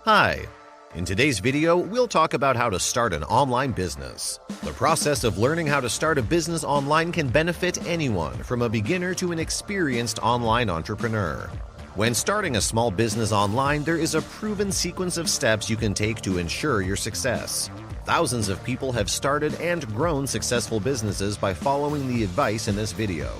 Hi! In today's video, we'll talk about how to start an online business. The process of learning how to start a business online can benefit anyone, from a beginner to an experienced online entrepreneur. When starting a small business online, there is a proven sequence of steps you can take to ensure your success. Thousands of people have started and grown successful businesses by following the advice in this video.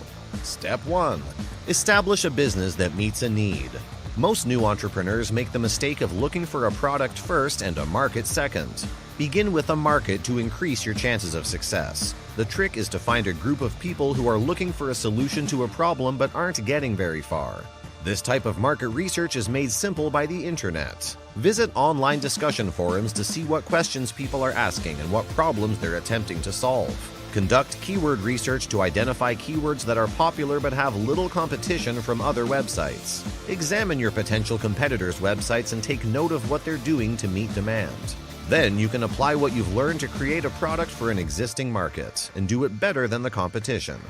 Step 1. Establish a business that meets a need. Most new entrepreneurs make the mistake of looking for a product first and a market second. Begin with a market to increase your chances of success. The trick is to find a group of people who are looking for a solution to a problem but aren't getting very far. This type of market research is made simple by the internet. Visit online discussion forums to see what questions people are asking and what problems they're attempting to solve. Conduct keyword research to identify keywords that are popular but have little competition from other websites. Examine your potential competitors' websites and take note of what they're doing to meet demand. Then you can apply what you've learned to create a product for an existing market and do it better than the competition.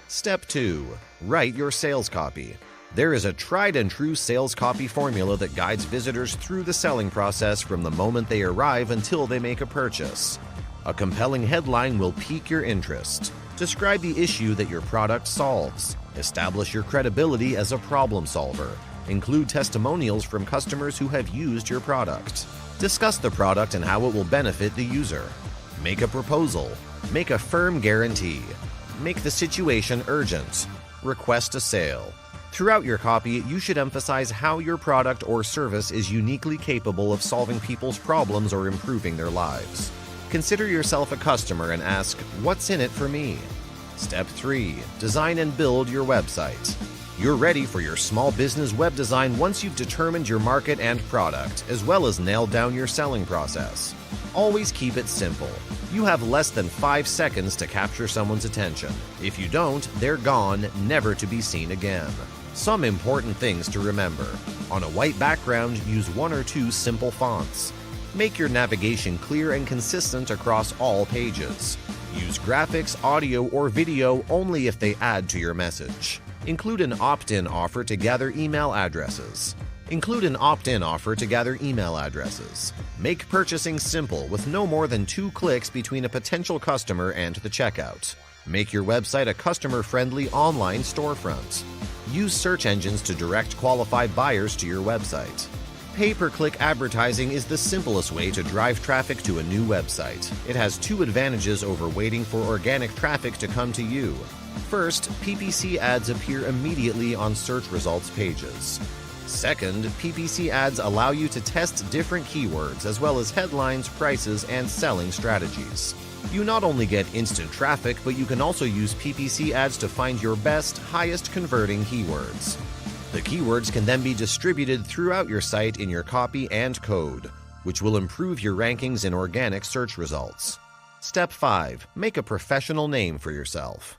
Step 2. Write your sales copy. There is a tried-and-true sales copy formula that guides visitors through the selling process from the moment they arrive until they make a purchase. A compelling headline will pique your interest. Describe the issue that your product solves. Establish your credibility as a problem solver. Include testimonials from customers who have used your product. Discuss the product and how it will benefit the user. Make a proposal. Make a firm guarantee. Make the situation urgent. Request a sale. Throughout your copy, you should emphasize how your product or service is uniquely capable of solving people's problems or improving their lives. Consider yourself a customer and ask, "What's in it for me?" Step 3. Design and build your website. You're ready for your small business web design once you've determined your market and product, as well as nailed down your selling process. Always keep it simple. You have less than 5 seconds to capture someone's attention. If you don't, they're gone, never to be seen again. Some important things to remember. On a white background, use 1 or 2 simple fonts. Make your navigation clear and consistent across all pages. Use graphics, audio, or video only if they add to your message. Include an opt-in offer to gather email addresses. Make purchasing simple with no more than 2 clicks between a potential customer and the checkout. Make your website a customer-friendly online storefront. Use search engines to direct qualified buyers to your website. Pay-per-click advertising is the simplest way to drive traffic to a new website. It has 2 advantages over waiting for organic traffic to come to you. First, PPC ads appear immediately on search results pages. Second, PPC ads allow you to test different keywords as well as headlines, prices, and selling strategies. You not only get instant traffic, but you can also use PPC ads to find your best, highest converting keywords. The keywords can then be distributed throughout your site in your copy and code, which will improve your rankings in organic search results. Step 5. Make a professional name for yourself.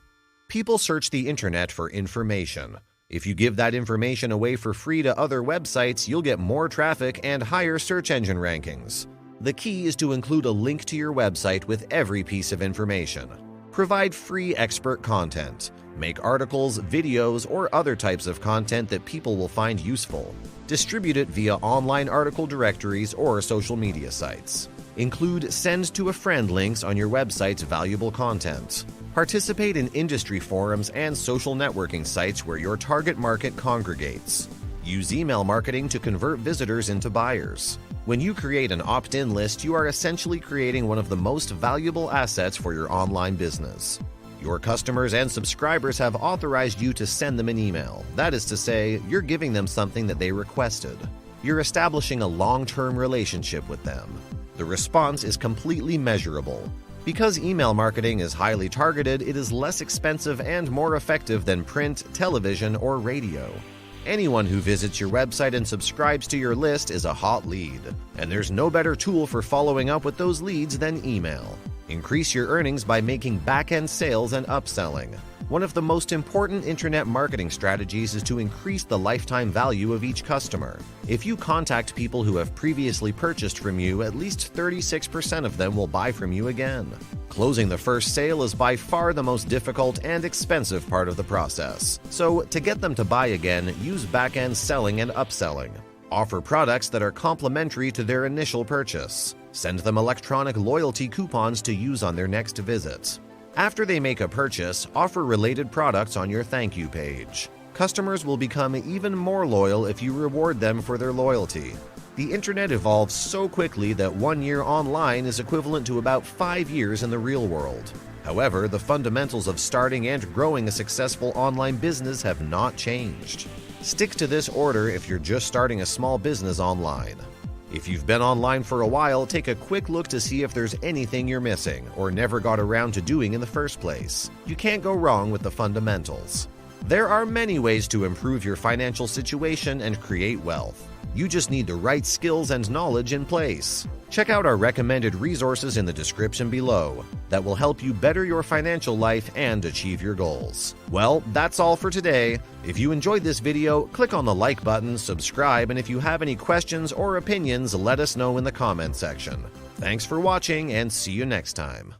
People search the internet for information. If you give that information away for free to other websites, you'll get more traffic and higher search engine rankings. The key is to include a link to your website with every piece of information. Provide free expert content. Make articles, videos, or other types of content that people will find useful. Distribute it via online article directories or social media sites. Include send to a friend links on your website's valuable content. Participate in industry forums and social networking sites where your target market congregates. Use email marketing to convert visitors into buyers. When you create an opt-in list, you are essentially creating one of the most valuable assets for your online business. Your customers and subscribers have authorized you to send them an email. That is to say, you're giving them something that they requested. You're establishing a long-term relationship with them. The response is completely measurable. Because email marketing is highly targeted, it is less expensive and more effective than print, television, or radio. Anyone who visits your website and subscribes to your list is a hot lead, and there's no better tool for following up with those leads than email. Increase your earnings by making back-end sales and upselling. One of the most important internet marketing strategies is to increase the lifetime value of each customer. If you contact people who have previously purchased from you, at least 36% of them will buy from you again. Closing the first sale is by far the most difficult and expensive part of the process. So, to get them to buy again, use back-end selling and upselling. Offer products that are complementary to their initial purchase. Send them electronic loyalty coupons to use on their next visit. After they make a purchase, offer related products on your thank you page. Customers will become even more loyal if you reward them for their loyalty. The internet evolves so quickly that 1 year online is equivalent to about 5 years in the real world. However, the fundamentals of starting and growing a successful online business have not changed. Stick to this order if you're just starting a small business online. If you've been online for a while, take a quick look to see if there's anything you're missing or never got around to doing in the first place. You can't go wrong with the fundamentals. There are many ways to improve your financial situation and create wealth. You just need the right skills and knowledge in place. Check out our recommended resources in the description below that will help you better your financial life and achieve your goals. Well, that's all for today. If you enjoyed this video, click on the like button, subscribe, and if you have any questions or opinions, let us know in the comment section. Thanks for watching and see you next time.